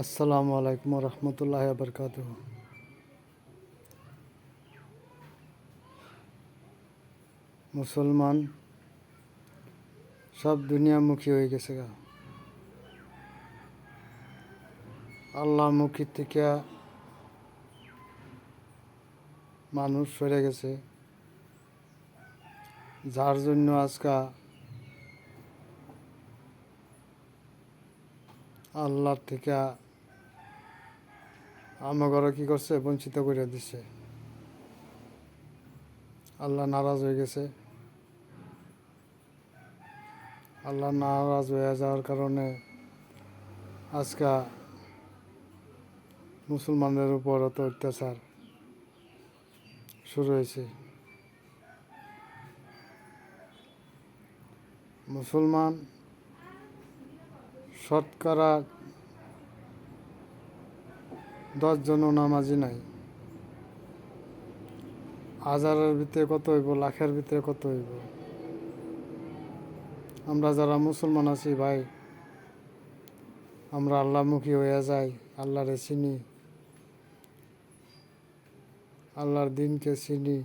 আসসালামু আলাইকুম রহমতুল্লাহ বরকাতুহ। মুসলমান সব দুনিয়ামুখী হয়ে গেছে গা। আল্লাহমুখী থেকে মানুষ সরে গেছে, যার জন্য আজকা আল্লাহর থেকে আমাগর কি করছে, বঞ্চিত করে দিছে। আল্লাহ নারাজ হয়ে গেছে। আল্লাহ নারাজ হয়ে যাওয়ার কারণে আজকা মুসলমানদের উপর অত অত্যাচার শুরু হয়েছে। মুসলমান শতকরা 10 জনও নামাজি নাই। হাজারের ভিতরে কত হইব, লাখের ভিতরে কত হইব। আমরা যারা মুসলমান আছি ভাই, আমরা আল্লাহমুখী হয়ে যাই, আল্লাহরে চিনি, আল্লাহর দিনকে চিনি,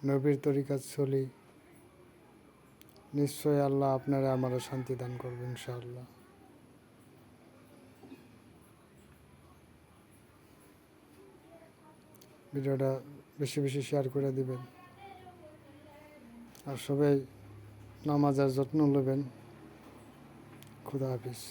নবীর তরিকা চলি, নিশ্চয় আল্লাহ আপনারা আমারও শান্তি দান করবে ইনশাআল্লাহ। ভিডিওটা বেশি বেশি শেয়ার করে দিবেন, আর সবাই নামাজের যত্ন নেবেন। খুদা হাফিজ।